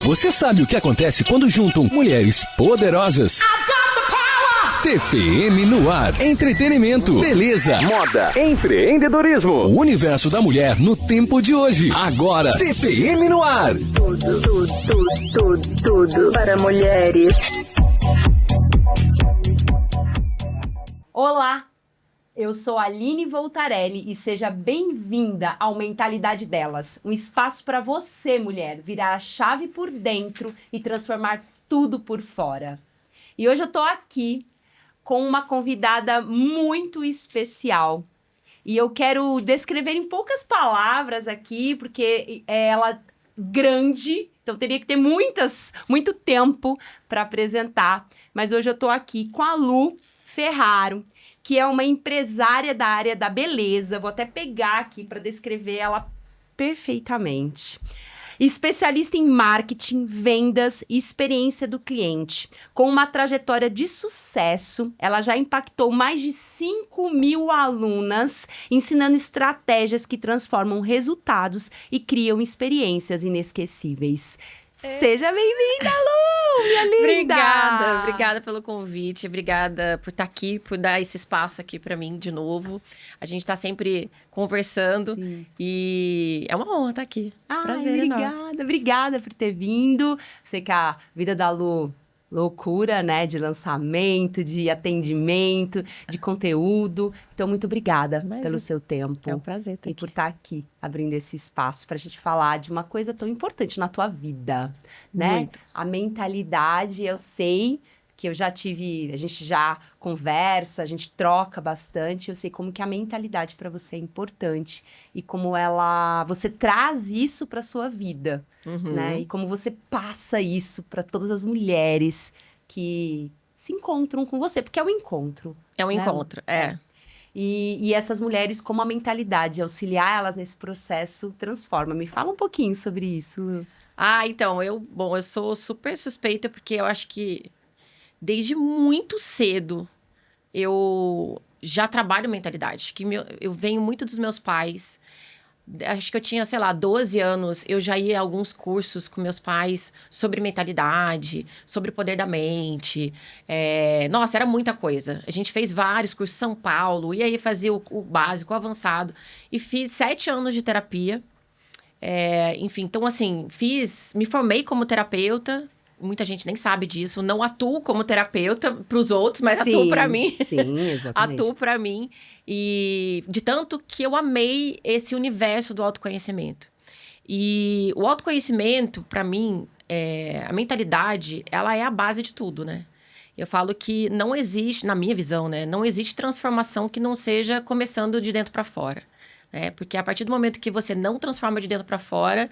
Você sabe o que acontece quando juntam mulheres poderosas? TPM no ar. Entretenimento, beleza, moda, empreendedorismo. O universo da mulher no tempo de hoje. Agora, TPM no ar. Tudo para mulheres. Olá, eu sou a Aline Voltarelli e seja bem-vinda ao Mentalidade Delas. Um espaço para você, mulher, virar a chave por dentro e transformar tudo por fora. E hoje eu tô aqui com uma convidada muito especial. E eu quero descrever em poucas palavras aqui, porque ela é grande, então teria que ter muito tempo para apresentar. Mas hoje eu tô aqui com a Lu Ferraro, que é uma empresária da área da beleza. Vou até pegar aqui para descrever ela perfeitamente. Especialista em marketing, vendas e experiência do cliente. Com uma trajetória de sucesso, ela já impactou mais de 5.000 alunas, ensinando estratégias que transformam resultados e criam experiências inesquecíveis. Seja bem-vinda, Lu, minha linda! Obrigada pelo convite, obrigada por estar aqui, por dar esse espaço aqui para mim de novo. A gente está sempre conversando. Sim. E é uma honra estar aqui. Prazer enorme. Obrigada por ter vindo. Sei que a vida da Lu, loucura, né? De lançamento, de atendimento, de conteúdo. Então, muito obrigada pelo seu tempo. É um prazer estar aqui. E por estar aqui, abrindo esse espaço para a gente falar de uma coisa tão importante na tua vida, né? Muito. A mentalidade, eu sei que a gente já conversa, a gente troca bastante, eu sei como que a mentalidade para você é importante e como você traz isso para sua vida, né? E como você passa isso para todas as mulheres que se encontram com você, porque é um encontro. É um encontro, é. E essas mulheres, como a mentalidade, auxiliar elas nesse processo, transforma. Me fala um pouquinho sobre isso, Lu. Então, eu sou super suspeita porque eu acho que desde muito cedo eu já trabalho mentalidade. Eu venho muito dos meus pais. Acho que eu tinha, 12 anos, eu já ia a alguns cursos com meus pais sobre mentalidade, sobre o poder da mente. Nossa, era muita coisa. A gente fez vários cursos em São Paulo, e aí fazia o básico, o avançado. E fiz 7 anos de terapia. Enfim, então assim, me formei como terapeuta. Muita gente nem sabe disso. Não atuo como terapeuta para os outros, mas atuo para mim. Sim, exatamente. Atuo para mim. E de tanto que eu amei esse universo do autoconhecimento. E o autoconhecimento, para mim, a mentalidade, ela é a base de tudo, né? Eu falo que não existe, na minha visão, né? Não existe transformação que não seja começando de dentro para fora. Né? Porque a partir do momento que você não transforma de dentro para fora,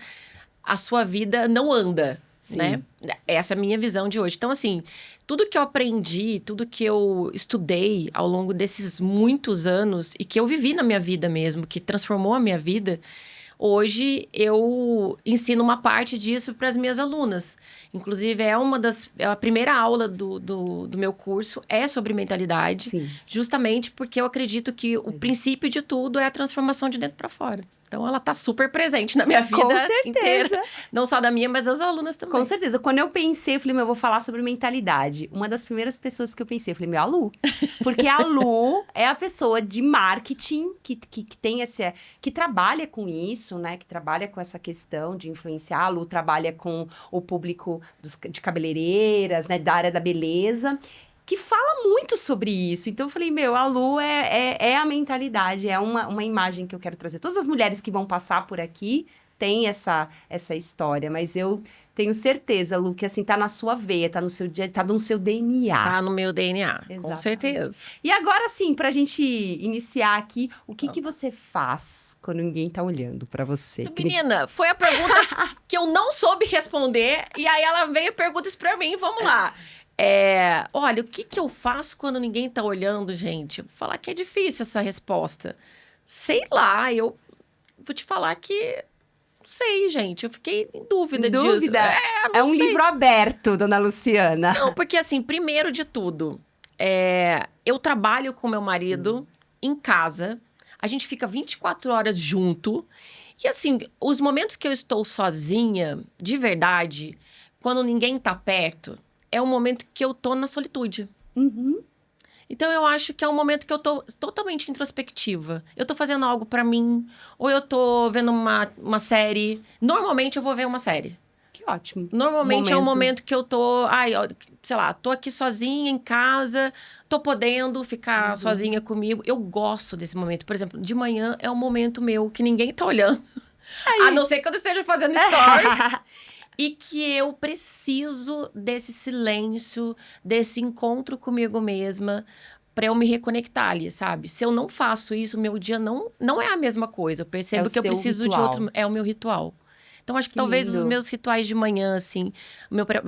a sua vida não anda. Né? Essa é a minha visão de hoje. Então, assim, tudo que eu aprendi, tudo que eu estudei ao longo desses muitos anos e que eu vivi na minha vida mesmo, que transformou a minha vida, hoje eu ensino uma parte disso para as minhas alunas. Inclusive, a primeira aula do meu curso é sobre mentalidade. Sim. Justamente porque eu acredito que o princípio de tudo é a transformação de dentro para fora. Então, ela tá super presente na minha vida inteira. Não só da minha, mas das alunas também. Com certeza. Quando eu pensei, eu falei, eu vou falar sobre mentalidade. Uma das primeiras pessoas que eu pensei, eu falei, a Lu. Porque a Lu é a pessoa de marketing que tem que trabalha com isso, né? Que trabalha com essa questão de influenciar. A Lu trabalha com o público de cabeleireiras, né? Da área da beleza, que fala muito sobre isso. Então, eu falei, a Lu é a mentalidade, é uma imagem que eu quero trazer. Todas as mulheres que vão passar por aqui têm essa história, mas eu tenho certeza, Lu, que assim, tá na sua veia, tá no seu DNA. Tá no meu DNA, exatamente. Com certeza. E agora, sim, pra gente iniciar aqui, o que você faz quando ninguém tá olhando pra você? Menina, foi a pergunta que eu não soube responder, e aí ela veio e pergunta isso pra mim, vamos lá. Olha, o que eu faço quando ninguém tá olhando, gente? Eu vou falar que é difícil essa resposta. Sei lá, eu vou te falar que... Não sei, gente. Eu fiquei em dúvida disso. É um livro aberto, dona Luciana. Não, porque assim, primeiro de tudo, eu trabalho com meu marido em casa. A gente fica 24 horas junto. E assim, os momentos que eu estou sozinha, de verdade, quando ninguém tá perto, é um momento que eu tô na solitude. Então, eu acho que é um momento que eu tô totalmente introspectiva. Eu tô fazendo algo pra mim, ou eu tô vendo uma série. Normalmente, eu vou ver uma série. Que ótimo. Normalmente é um momento que eu tô... sei lá, tô aqui sozinha em casa, tô podendo ficar sozinha comigo. Eu gosto desse momento. Por exemplo, de manhã é um momento meu que ninguém tá olhando. A não ser que eu esteja fazendo stories. E que eu preciso desse silêncio, desse encontro comigo mesma, pra eu me reconectar ali, sabe? Se eu não faço isso, o meu dia não é a mesma coisa. Eu percebo que eu preciso de outro... É o meu ritual. Então, acho que talvez os meus rituais de manhã, assim,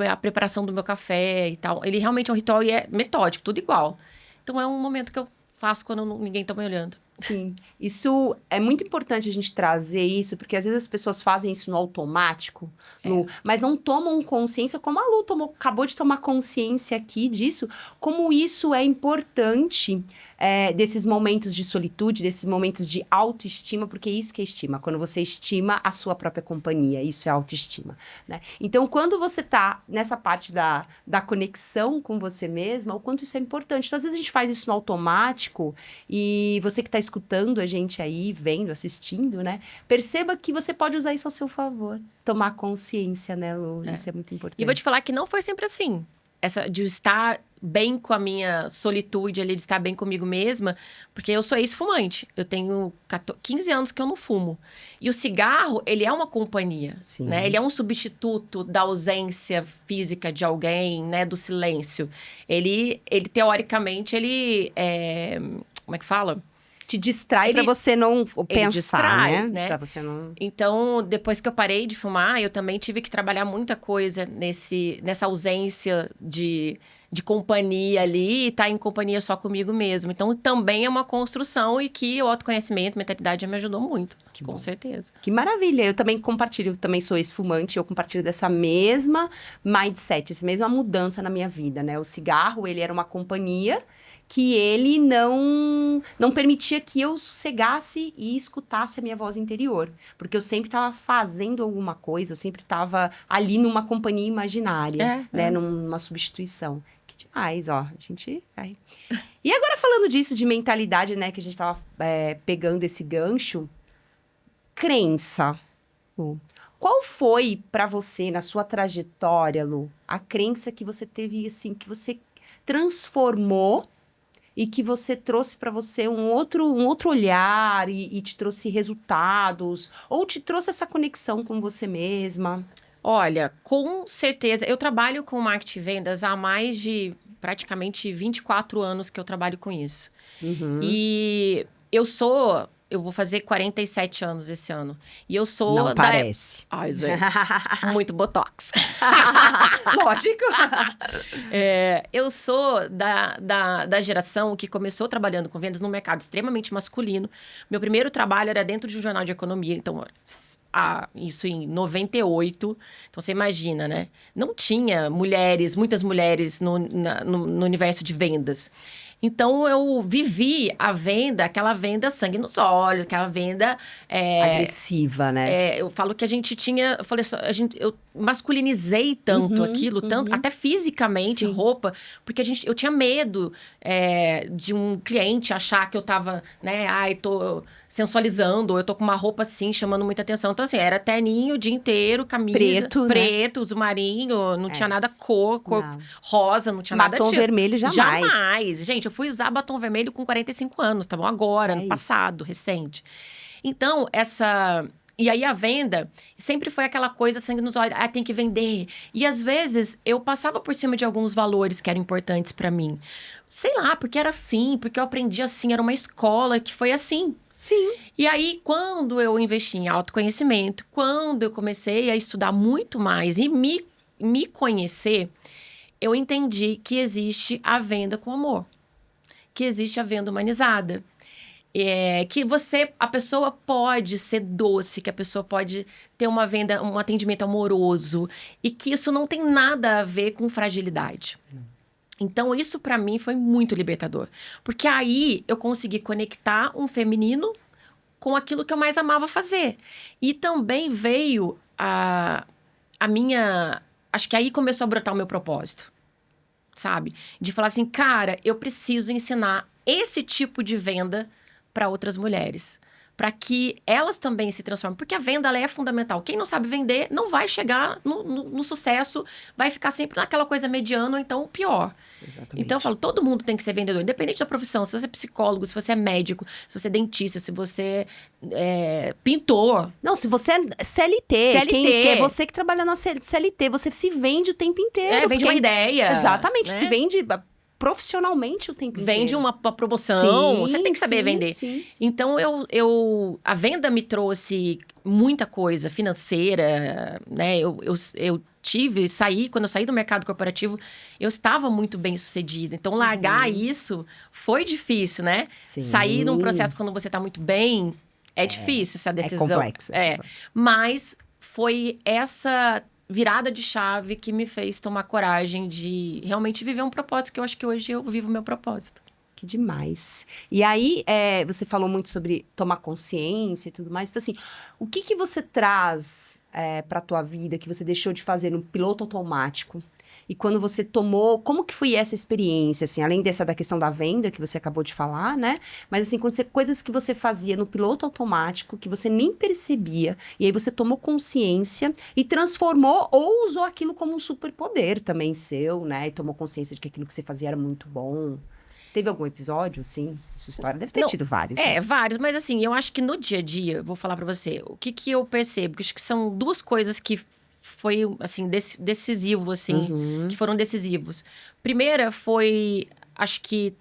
a preparação do meu café e tal, ele realmente é um ritual e é metódico, tudo igual. Então, é um momento que eu faço quando ninguém tá me olhando. Sim, isso é muito importante a gente trazer isso, porque às vezes as pessoas fazem isso no automático, mas não tomam consciência, como a Lu acabou de tomar consciência aqui disso, como isso é importante desses momentos de solitude, desses momentos de autoestima, porque isso que é estima, quando você estima a sua própria companhia, isso é autoestima, né? Então, quando você tá nessa parte da conexão com você mesma, o quanto isso é importante. Então, às vezes a gente faz isso no automático e você que tá escutando a gente aí, vendo, assistindo, né? Perceba que você pode usar isso ao seu favor. Tomar consciência, né, Lu? Isso é muito importante. E vou te falar que não foi sempre assim. Essa de estar bem com a minha solitude ali, de estar bem comigo mesma, porque eu sou ex-fumante. Eu tenho 15 anos que eu não fumo. E o cigarro, ele é uma companhia, né? Ele é um substituto da ausência física de alguém, né? Do silêncio. Ele teoricamente, como é que fala? Te distrai pra você não pensar, distrai, né? Pra você não... Então, depois que eu parei de fumar, eu também tive que trabalhar muita coisa nessa ausência de companhia ali, e estar em companhia só comigo mesmo. Então, também é uma construção e que o autoconhecimento, mentalidade me ajudou muito, com certeza. Que maravilha! Eu também compartilho, eu também sou ex-fumante, eu compartilho dessa mesma mindset, essa mesma mudança na minha vida, né? O cigarro, ele era uma companhia que ele não permitia que eu sossegasse e escutasse a minha voz interior. Porque eu sempre estava fazendo alguma coisa, eu sempre estava ali numa companhia imaginária, né? Numa substituição. Que demais, ó. A gente vai. E agora falando disso, de mentalidade, né? Que a gente estava pegando esse gancho. Crença. Lu. Qual foi para você, na sua trajetória, Lu, a crença que você teve, assim, que você transformou e que você trouxe para você um outro olhar e te trouxe resultados, ou te trouxe essa conexão com você mesma? Olha, com certeza. Eu trabalho com marketing e vendas há mais de praticamente 24 anos que eu trabalho com isso. E eu vou fazer 47 anos esse ano. E eu sou... Não parece. Ai, gente, muito botox. Lógico. Eu sou da geração que começou trabalhando com vendas num mercado extremamente masculino. Meu primeiro trabalho era dentro de um jornal de economia, então... isso em 98. Então, você imagina, né? Não tinha muitas mulheres no universo de vendas. Então, eu vivi aquela venda sangue nos olhos, aquela venda... agressiva, né? Eu falo que a gente tinha... Eu masculinizei tanto aquilo, tanto, até fisicamente, roupa, porque eu tinha medo de um cliente achar que eu tava, né? Tô sensualizando, ou eu tô com uma roupa assim, chamando muita atenção. Então, assim, era terninho o dia inteiro, camisa... Preto, azul marinho, não tinha nada cor rosa, não tinha nada disso. Batom vermelho, jamais. Jamais. Gente, eu fui usar batom vermelho com 45 anos, tá bom? Agora, ano passado, recente. Então, E aí, a venda sempre foi aquela coisa, sangue nos olhos, tem que vender. E, às vezes, eu passava por cima de alguns valores que eram importantes pra mim. Sei lá, porque era assim, porque eu aprendi assim, era uma escola que foi assim. Sim. E aí, quando eu investi em autoconhecimento, quando eu comecei a estudar muito mais e me conhecer, eu entendi que existe a venda com amor. Que existe a venda humanizada. Que a pessoa pode ser doce, que a pessoa pode ter um atendimento amoroso. E que isso não tem nada a ver com fragilidade. Então, isso pra mim foi muito libertador. Porque aí eu consegui conectar um feminino com aquilo que eu mais amava fazer. E também veio a minha... Acho que aí começou a brotar o meu propósito, sabe? De falar assim, cara, eu preciso ensinar esse tipo de venda para outras mulheres. Para que elas também se transformem. Porque a venda, ela é fundamental. Quem não sabe vender não vai chegar no sucesso, vai ficar sempre naquela coisa mediana ou então pior. Exatamente. Então, eu falo, todo mundo tem que ser vendedor, independente da profissão. Se você é psicólogo, se você é médico, se você é dentista, se você é pintor. Não, se você é CLT, é você que trabalha na CLT, você se vende o tempo inteiro. Vende uma ideia. Exatamente, né? se vende profissionalmente o tempo inteiro. Vende uma promoção, Sim, você tem que saber vender. Sim. Então, a venda me trouxe muita coisa financeira, né? Eu saí, quando eu saí do mercado corporativo, eu estava muito bem sucedida. Então, largar isso foi difícil, né? Sim. Sair num processo quando você está muito bem, é difícil essa decisão. É complexo. Mas foi essa virada de chave que me fez tomar coragem de realmente viver um propósito, que eu acho que hoje eu vivo o meu propósito. Que demais. E aí, você falou muito sobre tomar consciência e tudo mais. Então, assim, o que você traz pra tua vida que você deixou de fazer no piloto automático? E quando você tomou, como que foi essa experiência, assim, além dessa da questão da venda que você acabou de falar, né? Mas assim, coisas que você fazia no piloto automático, que você nem percebia, e aí você tomou consciência e transformou ou usou aquilo como um superpoder também seu, né? E tomou consciência de que aquilo que você fazia era muito bom. Teve algum episódio, assim? Essa história deve ter tido vários. Né? Vários, mas assim, eu acho que no dia a dia, vou falar pra você, o que eu percebo, que acho que são duas coisas que foi, assim, decisivo, assim, que foram decisivos. Primeira foi, acho que,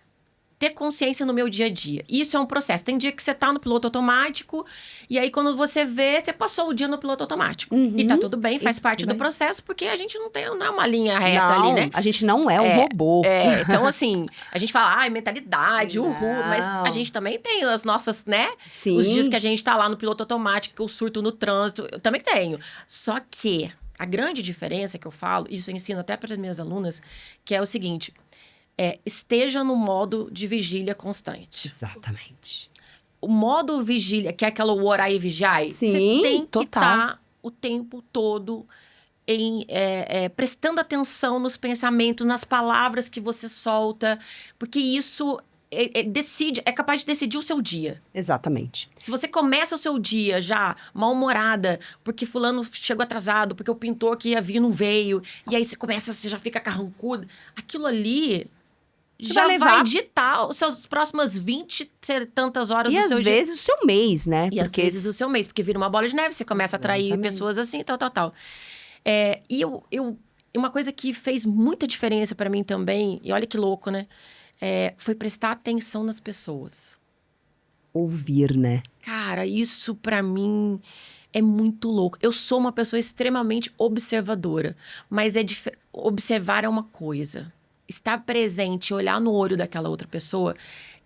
ter consciência no meu dia a dia. Isso é um processo. Tem dia que você tá no piloto automático, e aí quando você vê, você passou o dia no piloto automático. E tá tudo bem, faz parte do processo, porque a gente não é uma linha reta ali, né? A gente não é um robô. Então, assim, a gente fala, mentalidade, uhul, mas a gente também tem as nossas, né? Sim. Os dias que a gente tá lá no piloto automático, que eu surto no trânsito, eu também tenho. Só que a grande diferença que eu falo, isso eu ensino até para as minhas alunas, que é o seguinte, esteja no modo de vigília constante. Exatamente. O modo vigília, que é aquela orai e vigiai, Sim, você tem que total. estar o tempo todo prestando atenção nos pensamentos, nas palavras que você solta, porque isso é capaz de decidir o seu dia. Exatamente. Se você começa o seu dia já mal-humorada, porque fulano chegou atrasado, porque o pintor que ia vir não veio, e aí você já fica carrancudo, aquilo ali já vai ditar os seus próximas 20 e tantas horas do seu dia. E às vezes o seu mês, né? E às vezes o seu mês, porque vira uma bola de neve, você começa a atrair pessoas assim, tal. E uma coisa que fez muita diferença pra mim também, e olha que louco, né? Foi prestar atenção nas pessoas. Ouvir, né? Cara, isso pra mim é muito louco. Eu sou uma pessoa extremamente observadora, mas observar é uma coisa. Estar presente, olhar no olho daquela outra pessoa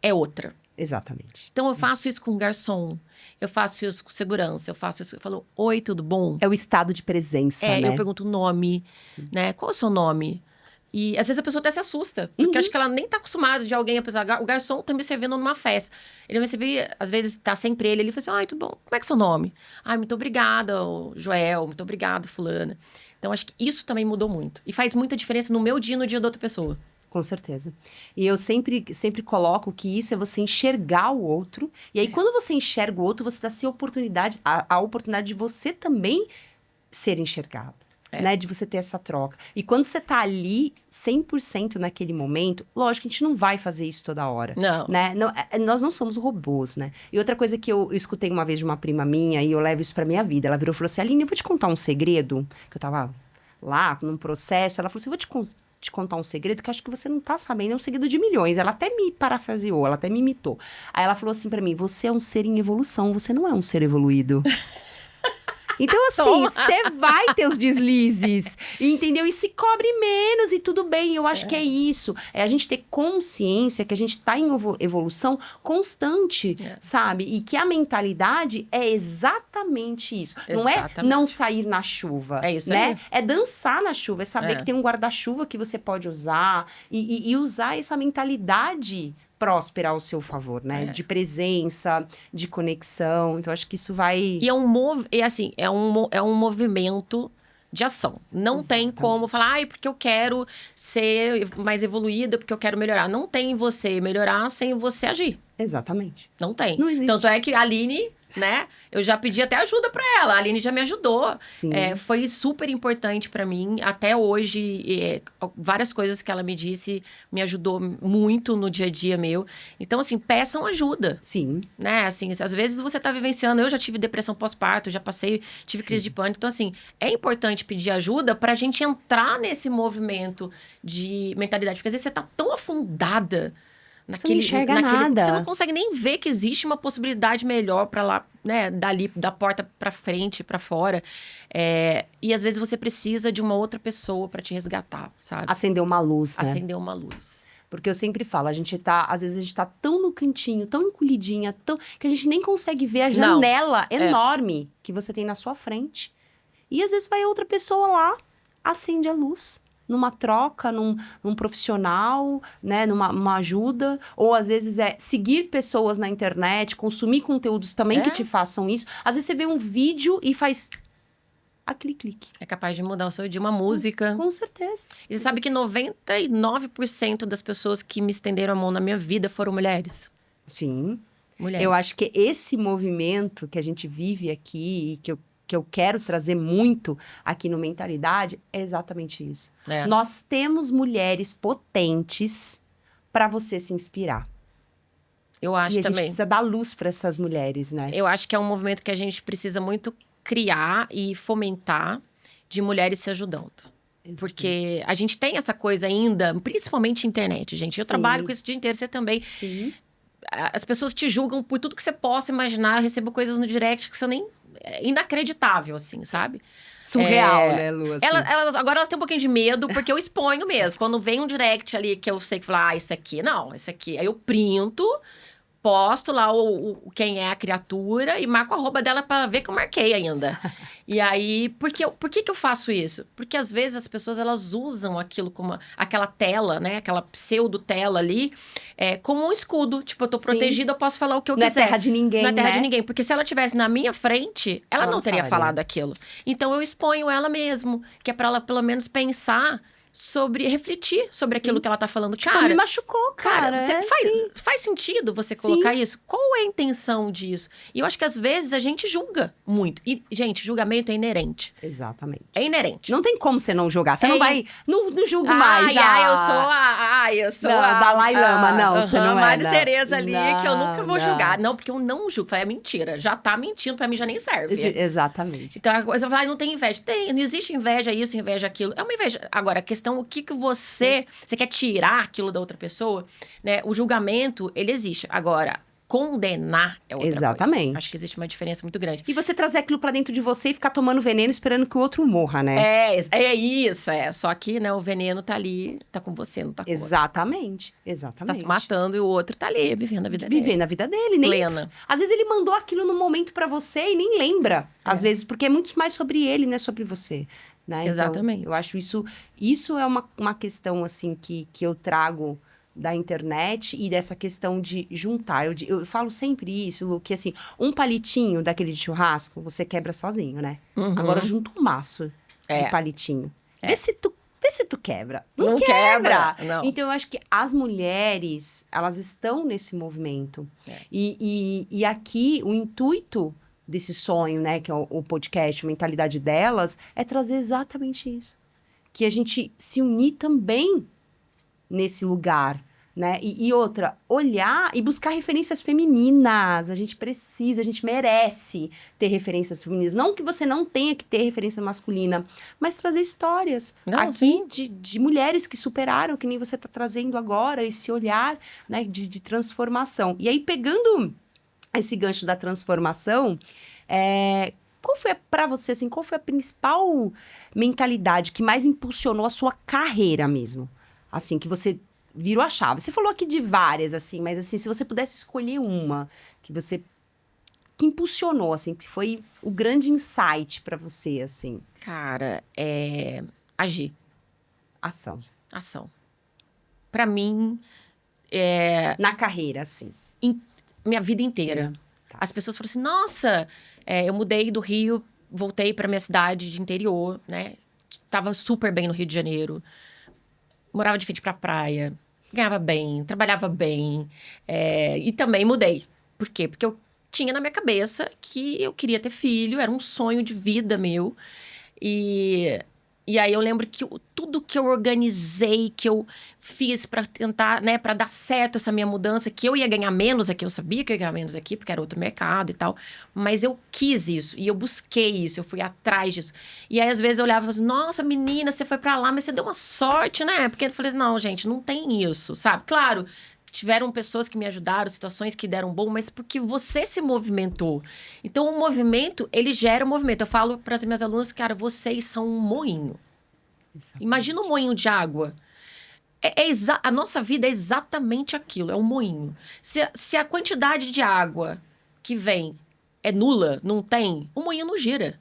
é outra. Exatamente. Então, eu faço isso com garçom, eu faço isso com segurança, eu falo, oi, tudo bom? É o estado de presença, né? Eu pergunto o nome, né? Qual é o seu nome? E às vezes a pessoa até se assusta, porque acho que ela nem tá acostumada de alguém, apesar o garçom tá me servindo numa festa. Ele me servia, às vezes tá sempre ele fala assim, ai, tudo bom, como é que é seu nome? Ai, muito obrigada, Joel, muito obrigada, fulana. Então, acho que isso também mudou muito. E faz muita diferença no meu dia e no dia da outra pessoa. Com certeza. E eu sempre coloco que isso é você enxergar o outro. E aí, quando você enxerga o outro, você dá a oportunidade de você também ser enxergado. Né? De você ter essa troca. E quando você tá ali, 100% naquele momento, lógico que a gente não vai fazer isso toda hora. Não. Né? Nós não somos robôs, né? E outra coisa que eu escutei uma vez de uma prima minha, e eu levo isso pra minha vida, ela virou e falou assim, Aline, eu vou te contar um segredo, que eu tava lá, num processo, ela falou assim, eu vou te contar um segredo que eu acho que você não tá sabendo, é um segredo de milhões. Ela até me parafraseou, ela até me imitou. Aí ela falou assim pra mim, você é um ser em evolução, você não é um ser evoluído. Então, assim, você vai ter os deslizes, entendeu? E se cobre menos e tudo bem, eu acho que é isso. É a gente ter consciência que a gente tá em evolução constante, sabe? E que a mentalidade é exatamente isso. Exatamente. Não é não sair na chuva, isso né? aí. É dançar na chuva, é saber que tem um guarda-chuva que você pode usar e usar essa mentalidade próspera ao seu favor, né? De presença, de conexão. Então, acho que isso vai... E é um movimento de ação. Não tem como falar, porque eu quero ser mais evoluída, porque eu quero melhorar. Não tem você melhorar sem você agir. Exatamente. Não tem. Não existe. Tanto é que a Aline, né? Eu já pedi até ajuda pra ela. A Aline já me ajudou. Sim. Foi super importante pra mim. Até hoje, várias coisas que ela me disse me ajudou muito no dia a dia meu. Então, assim, peçam ajuda. Sim. Né? Assim, às vezes você tá vivenciando... Eu já tive depressão pós-parto, já tive crise de pânico. Então, assim, é importante pedir ajuda pra gente entrar nesse movimento de mentalidade. Porque às vezes você tá tão afundada... Você não enxerga nada. Você não consegue nem ver que existe uma possibilidade melhor para lá, né? Dali, da porta para frente, para fora. E às vezes você precisa de uma outra pessoa para te resgatar, sabe? Acender uma luz, né? Acender uma luz. Porque eu sempre falo, às vezes a gente tá tão no cantinho, tão encolhidinha, que a gente nem consegue ver a janela enorme que você tem na sua frente. E às vezes vai outra pessoa lá, acende a luz. Numa troca, num profissional, né, numa ajuda. Ou, às vezes, seguir pessoas na internet, consumir conteúdos também que te façam isso. Às vezes, você vê um vídeo e faz aquele clique. É capaz de mudar o seu dia, uma música. Com certeza. E você sabe que 99% das pessoas que me estenderam a mão na minha vida foram mulheres? Sim. Mulheres. Eu acho que esse movimento que a gente vive aqui e que eu quero trazer muito aqui no Mentalidade é exatamente isso. Nós temos mulheres potentes para você se inspirar. Eu acho também. E a gente também. precisa dar luz para essas mulheres, né? Eu acho que é um movimento que a gente precisa muito criar e fomentar de mulheres se ajudando. Porque a gente tem essa coisa ainda, principalmente internet, gente. Eu trabalho com isso o dia inteiro, você também. Sim. As pessoas te julgam por tudo que você possa imaginar. Eu recebo coisas no direct que você nem... É inacreditável, assim, sabe? Surreal, né, Lu? Assim. Agora elas têm um pouquinho de medo, porque eu exponho mesmo. Quando vem um direct ali que eu sei que fala, isso aqui, não, isso aqui. Aí eu printo, posto lá quem é a criatura e marco a arroba dela pra ver que eu marquei ainda. E aí, por que eu faço isso? Porque às vezes as pessoas, elas usam aquilo como aquela tela, né? Aquela pseudo-tela ali, como um escudo. Tipo, eu tô protegida, eu posso falar o que eu quiser. Não é terra de ninguém, Não é terra né? de ninguém. Porque se ela estivesse na minha frente, ela não teria falaria. falado aquilo. Então, eu exponho ela mesmo. Que é pra ela, pelo menos, pensar refletir sobre aquilo que ela tá falando. Tipo, Cara, me machucou, cara. faz sentido você colocar isso? Qual é a intenção disso? E eu acho que às vezes a gente julga muito. E, gente, julgamento é inerente. Exatamente. É inerente. Não tem como você não julgar. Você não vai... Não julgo mais. Eu sou não, a... Dalai Lama, não, você não é. Madre Teresa ali, que eu nunca vou julgar. Não, porque eu não julgo. É mentira. Já tá mentindo, pra mim já nem serve. Exatamente. Então, a coisa vai, não tem inveja. Não existe inveja isso, inveja aquilo. É uma inveja. Agora, a questão, o que você quer tirar aquilo da outra pessoa, né? O julgamento, ele existe. Agora, condenar é outra Exatamente. coisa. Acho que existe uma diferença muito grande. E você trazer aquilo pra dentro de você e ficar tomando veneno esperando que o outro morra, né? É isso. Só que, né, o veneno tá ali, tá com você, não tá com o outro. Exatamente. Você tá se matando e o outro tá ali, vivendo a vida dele. Vivendo a vida dele. Plena. Às vezes ele mandou aquilo no momento pra você e nem lembra. Às vezes, porque é muito mais sobre ele, né? Sobre você. Né? Exatamente. Então, eu acho isso é uma questão, assim, que eu trago da internet e dessa questão de juntar. Eu falo sempre isso, Lu, que assim, um palitinho daquele de churrasco, você quebra sozinho, né? Uhum. Agora, junta um maço de palitinho. Vê se tu quebra. Não quebra. Não. Então, eu acho que as mulheres, elas estão nesse movimento. E aqui, o intuito desse sonho, né, que é o podcast, a mentalidade delas, é trazer exatamente isso. Que a gente se unir também nesse lugar, né? E outra, olhar e buscar referências femininas. A gente precisa, a gente merece ter referências femininas. Não que você não tenha que ter referência masculina, mas trazer histórias aqui de mulheres que superaram, que nem você está trazendo agora, esse olhar, né, de transformação. E aí, pegando esse gancho da transformação, qual foi para você, assim, qual foi a principal mentalidade que mais impulsionou a sua carreira mesmo? Assim, que você virou a chave. Você falou aqui de várias, assim, mas assim, se você pudesse escolher uma que impulsionou, assim, que foi o grande insight para você, assim. Cara, agir. Ação. Pra mim, Na carreira, assim. Minha vida inteira. Tá. As pessoas falam assim, nossa, eu mudei do Rio, voltei pra minha cidade de interior, né? Tava super bem no Rio de Janeiro. Morava de frente pra praia. Ganhava bem, trabalhava bem. E também mudei. Por quê? Porque eu tinha na minha cabeça que eu queria ter filho. Era um sonho de vida meu. E aí eu lembro que tudo que eu organizei, que eu fiz pra tentar, né, pra dar certo essa minha mudança, que eu ia ganhar menos aqui, eu sabia que eu ia ganhar menos aqui, porque era outro mercado e tal, mas eu quis isso, e eu busquei isso, eu fui atrás disso. E aí, às vezes, eu olhava e falava assim, nossa, menina, você foi pra lá, mas você deu uma sorte, né? Porque eu falei, não, gente, não tem isso, sabe? Claro, tiveram pessoas que me ajudaram, situações que deram bom, mas porque você se movimentou. Então, o movimento, ele gera um movimento. Eu falo para as minhas alunas, cara, vocês são um moinho. Exatamente. Imagina um moinho de água. A nossa vida é exatamente aquilo, é um moinho. Se a quantidade de água que vem é nula, não tem, o moinho não gira.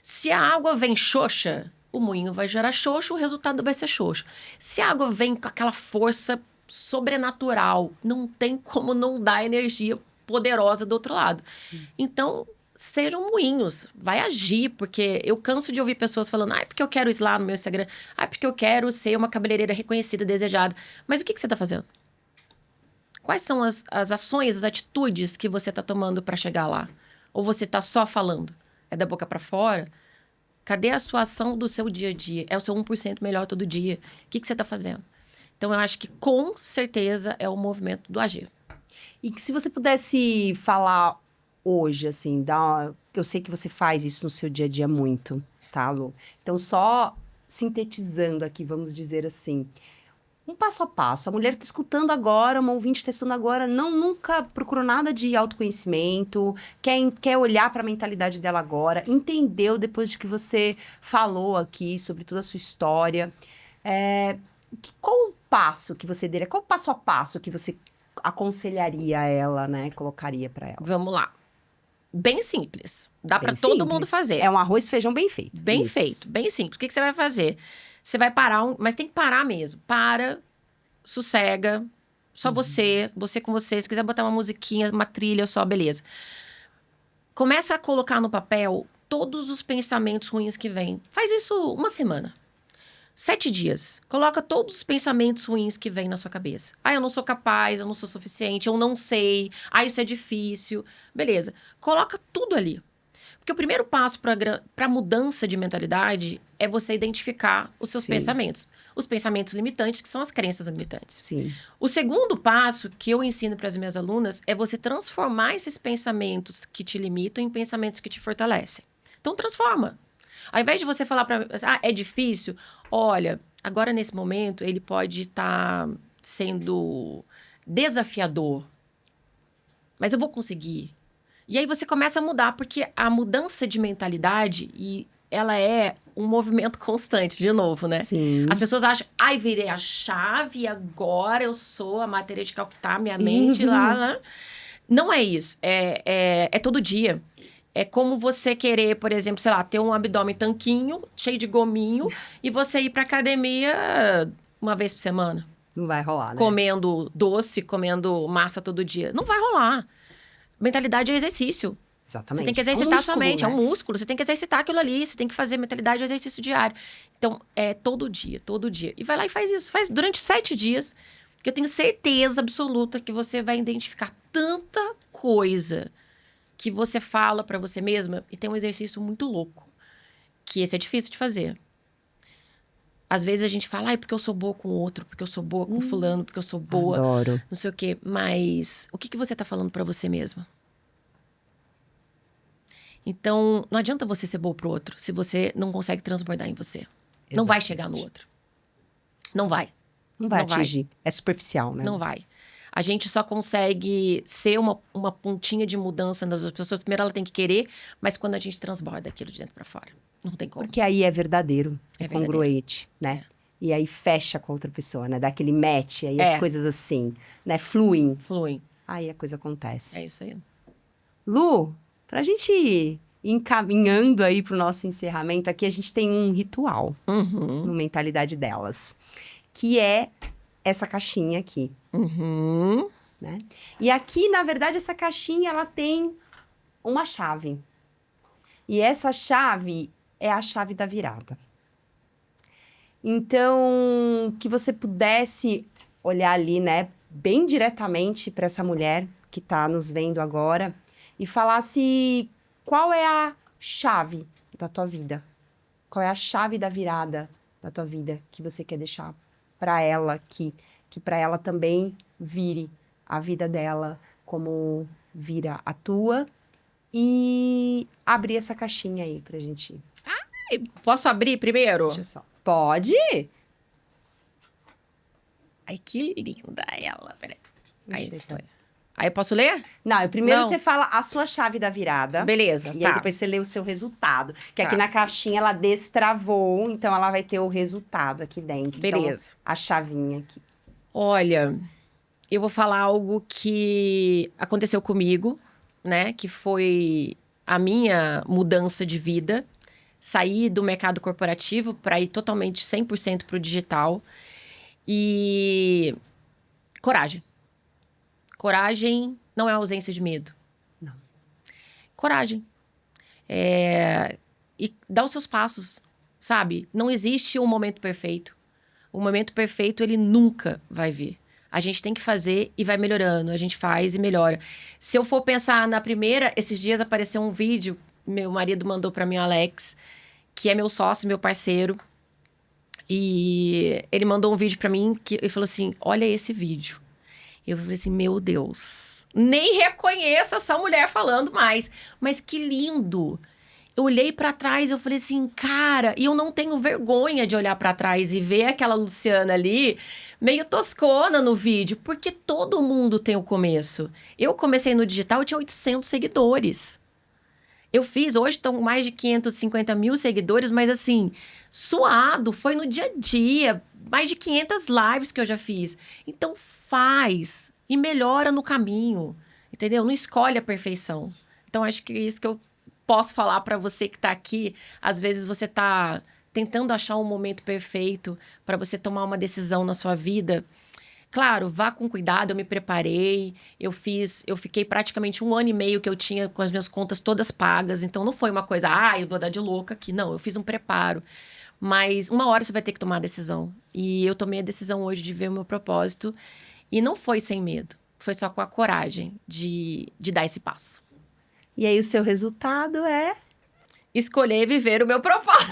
Se a água vem xoxa, o moinho vai gerar xoxo, o resultado vai ser xoxo. Se a água vem com aquela força sobrenatural, não tem como não dar energia poderosa do outro lado. Sim. Então, sejam moinhos, vai agir, porque eu canso de ouvir pessoas falando, porque eu quero isso lá no meu Instagram, porque eu quero ser uma cabeleireira reconhecida, desejada. Mas o que você está fazendo? Quais são as ações, as atitudes que você está tomando para chegar lá? Ou você está só falando? É da boca para fora? Cadê a sua ação do seu dia a dia? É o seu 1% melhor todo dia? O que você está fazendo? Então, eu acho que, com certeza, é o movimento do agir. E que se você pudesse falar hoje, assim, eu sei que você faz isso no seu dia a dia muito, tá, Lu? Então, só sintetizando aqui, vamos dizer assim, um passo a passo. A mulher está escutando agora, uma ouvinte está escutando agora, nunca procurou nada de autoconhecimento, quer olhar para a mentalidade dela agora, entendeu depois de que você falou aqui sobre toda a sua história. Qual o passo que você daria? Qual o passo a passo que você aconselharia a ela, né? Colocaria para ela? Para ela. Bem simples. Dá para todo mundo fazer. É um arroz e feijão bem feito. Bem feito, bem simples. O que você vai fazer? Você vai parar, mas tem que parar mesmo. Para, sossega, só você com você. Se quiser botar uma musiquinha, uma trilha só, beleza. Começa a colocar no papel todos os pensamentos ruins que vêm. Faz isso uma semana. 7 dias. Coloca todos os pensamentos ruins que vêm na sua cabeça. Eu não sou capaz, eu não sou suficiente, eu não sei. Isso é difícil. Beleza. Coloca tudo ali. Porque o primeiro passo para mudança de mentalidade é você identificar os seus pensamentos. Os pensamentos limitantes, que são as crenças limitantes. Sim. O segundo passo que eu ensino para as minhas alunas é você transformar esses pensamentos que te limitam em pensamentos que te fortalecem. Então, transforma. Ao invés de você falar para é difícil, olha, agora nesse momento ele pode estar sendo desafiador, mas eu vou conseguir. E aí você começa a mudar, porque a mudança de mentalidade, ela é um movimento constante, de novo, né? Sim. As pessoas acham, virei a chave e agora eu sou a Matéria de Calcutá, minha mente lá. Não é isso, é todo dia. É como você querer, por exemplo, sei lá, ter um abdômen tanquinho, cheio de gominho, e você ir pra academia uma vez por semana. Não vai rolar, né? Comendo doce, comendo massa todo dia. Não vai rolar. Mentalidade é exercício. Exatamente. Você tem que exercitar sua mente, né? é um músculo. Você tem que exercitar aquilo ali, você tem que fazer mentalidade, exercício diário. Então, é todo dia, todo dia. E vai lá e faz isso. Faz durante 7 dias, que eu tenho certeza absoluta que você vai identificar tanta coisa que você fala pra você mesma, e tem um exercício muito louco, que esse é difícil de fazer. Às vezes a gente fala, porque eu sou boa com o outro, porque eu sou boa com fulano, porque eu sou boa, Adoro. não sei o quê. Mas o que você tá falando pra você mesma? Então, não adianta você ser boa pro outro, se você não consegue transbordar em você. Exatamente. Não vai chegar no outro. Não vai. Não vai atingir. É superficial, né? Não vai. A gente só consegue ser uma pontinha de mudança nas outras pessoas. Primeiro, ela tem que querer, mas quando a gente transborda aquilo de dentro pra fora. Não tem como. Porque aí é verdadeiro, é congruente, verdadeiro. né? E aí fecha com outra pessoa, né? Dá aquele match, aí as coisas assim, né? Fluem. Aí a coisa acontece. É isso aí. Lu, pra gente ir encaminhando aí pro nosso encerramento, aqui a gente tem um ritual no Mentalidade Delas, que é essa caixinha aqui, Uhum. né? E aqui, na verdade, essa caixinha, ela tem uma chave. E essa chave é a chave da virada. Então, que você pudesse olhar ali, né, bem diretamente para essa mulher que está nos vendo agora e falasse qual é a chave da tua vida. Qual é a chave da virada da tua vida que você quer deixar para ela, que para ela também vire a vida dela como vira a tua. E abrir essa caixinha aí pra gente. Posso abrir primeiro? Deixa só. Pode? Ai, que linda ela. Peraí. Aí, Deixa eu foi. ver. Aí, posso ler? Não, primeiro Não. você fala a sua chave da virada. Beleza, E tá. aí depois você lê o seu resultado. Que aqui Tá. na caixinha ela destravou, então ela vai ter o resultado aqui dentro. Beleza. Então, a chavinha aqui. Olha, eu vou falar algo que aconteceu comigo, né? Que foi a minha mudança de vida. Sair do mercado corporativo para ir totalmente 100% para o digital. E coragem. Coragem não é ausência de medo. Não. Coragem. E dar os seus passos, sabe? Não existe um momento perfeito. O momento perfeito, ele nunca vai vir. A gente tem que fazer e vai melhorando. A gente faz e melhora. Se eu for pensar na primeira... Esses dias apareceu um vídeo, meu marido mandou para mim, o Alex, que é meu sócio, meu parceiro. E ele mandou um vídeo para mim, que ele falou assim, olha esse vídeo. Eu falei assim, meu Deus, nem reconheço essa mulher falando mais. Mas que lindo. Eu olhei pra trás, eu falei assim, cara, e eu não tenho vergonha de olhar pra trás e ver aquela Luciana ali, meio toscona no vídeo, porque todo mundo tem o começo. Eu comecei no digital, eu tinha 800 seguidores. Eu fiz, hoje estão mais de 550 mil seguidores, mas assim, suado, foi no dia a dia, mais de 500 lives que eu já fiz. Então faz e melhora no caminho, entendeu? Não escolhe a perfeição. Então acho que é isso que eu posso falar para você que tá aqui. Às vezes você tá tentando achar um momento perfeito para você tomar uma decisão na sua vida. Claro, vá com cuidado, eu me preparei, eu fiquei praticamente 1 ano e meio que eu tinha com as minhas contas todas pagas, então não foi uma coisa, eu vou dar de louca aqui. Não, eu fiz um preparo. Mas uma hora você vai ter que tomar a decisão. E eu tomei a decisão hoje de ver o meu propósito. E não foi sem medo, foi só com a coragem de dar esse passo. E aí o seu resultado é... Escolher viver o meu propósito.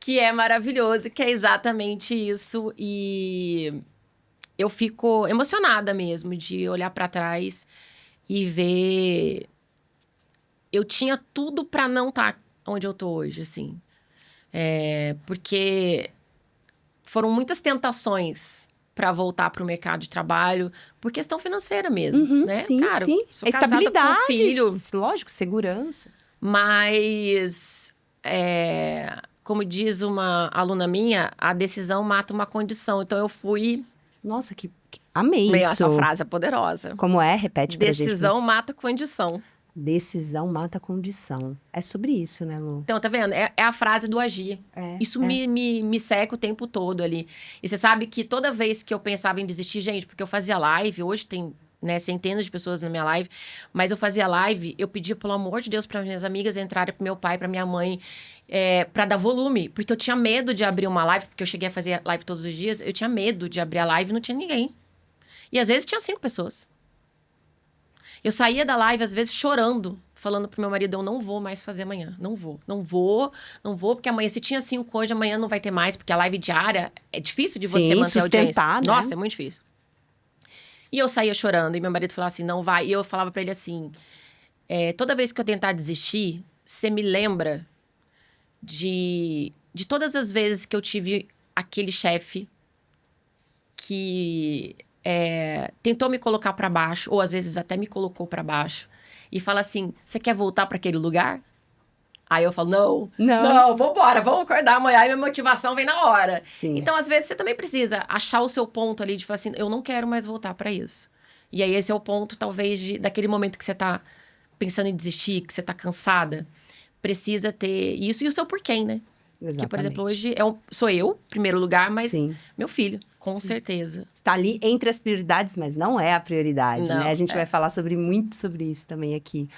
Que é maravilhoso, que é exatamente isso. E eu fico emocionada mesmo de olhar pra trás e ver... Eu tinha tudo pra não estar onde eu tô hoje, assim. Porque foram muitas tentações pra voltar pro mercado de trabalho, por questão financeira mesmo, né? Sim, Cara, sim. sou casada com um filho. Lógico, segurança. Mas, como diz uma aluna minha, a decisão mata uma condição. Então, eu fui... Nossa, amei Meio isso. essa frase é poderosa. Como é? Repete pra gente. Decisão mata condição. Decisão mata condição. É sobre isso, né, Lu? Então, tá vendo? É a frase do agir. Isso me seca o tempo todo ali. E você sabe que toda vez que eu pensava em desistir, gente, porque eu fazia live, hoje tem... né, centenas de pessoas na minha live, mas eu fazia live, eu pedia, pelo amor de Deus, para minhas amigas entrarem, pro meu pai, pra minha mãe, para dar volume, porque eu tinha medo de abrir uma live, porque eu cheguei a fazer live todos os dias, eu tinha medo de abrir a live e não tinha ninguém. E às vezes tinha 5 pessoas. Eu saía da live, às vezes, chorando, falando pro meu marido, eu não vou mais fazer amanhã, não vou, porque amanhã, se tinha 5 hoje, amanhã não vai ter mais, porque a live diária é difícil de você manter a audiência. Né? Nossa, é muito difícil. E eu saía chorando, e meu marido falava assim, não vai. E eu falava pra ele assim, toda vez que eu tentar desistir, você me lembra de todas as vezes que eu tive aquele chefe que tentou me colocar pra baixo, ou às vezes até me colocou pra baixo, e fala assim, você quer voltar pra aquele lugar? Aí eu falo, não, vambora, vamos acordar amanhã, e minha motivação vem na hora. Sim. Então, às vezes, você também precisa achar o seu ponto ali, de falar assim, eu não quero mais voltar pra isso. E aí, esse é o ponto, talvez, daquele momento que você tá pensando em desistir, que você tá cansada. Precisa ter isso e o seu porquê, né? Que, por exemplo, hoje sou eu, em primeiro lugar, mas Sim. meu filho, com Sim. certeza. Está ali entre as prioridades, mas não é a prioridade, Não, né? A gente vai falar muito sobre isso também aqui.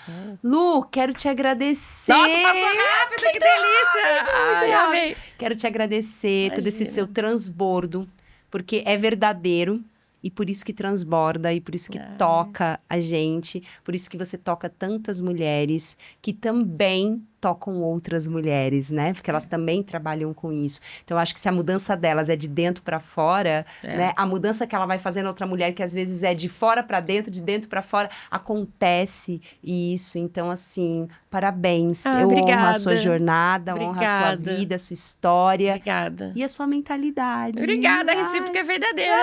Lu, quero te agradecer. Nossa, passou rápido, que delícia! Ai, amei. Quero te agradecer todo esse seu transbordo, porque é verdadeiro. E por isso que transborda, e por isso que toca a gente, por isso que você toca tantas mulheres que também tocam outras mulheres, né? Porque elas também trabalham com isso. Então, eu acho que se a mudança delas é de dentro para fora, né? A mudança que ela vai fazer na outra mulher, que às vezes é de fora para dentro, de dentro para fora, acontece isso. Então, assim, parabéns. Eu obrigada. honro a sua jornada, honro a sua vida, a sua história. Obrigada. E a sua mentalidade. Obrigada, a recíproca é verdadeira.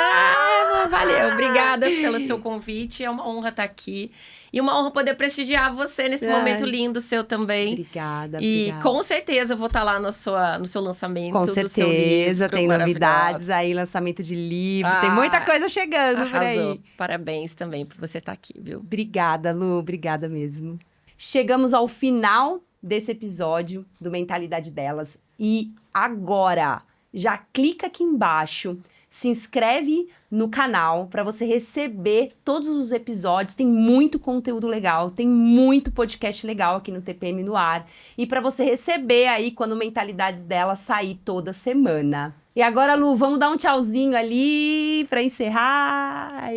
Valeu, obrigada pelo seu convite. É uma honra estar aqui. E uma honra poder prestigiar você nesse momento lindo seu também. Obrigada, E obrigada. com certeza eu vou estar lá no seu lançamento. Com do seu certeza, livro, tem novidades maravilhosa. aí, lançamento de livro, tem muita coisa chegando por Arrasou. aí. Parabéns também por você estar aqui, viu? Obrigada, Lu, obrigada mesmo. Chegamos ao final desse episódio do Mentalidade Delas. E agora, já clica aqui embaixo, se inscreve no canal para você receber todos os episódios. Tem muito conteúdo legal, tem muito podcast legal aqui no TPM no ar. E para você receber aí quando o Mentalidade Delas sair toda semana. E agora, Lu, vamos dar um tchauzinho ali para encerrar.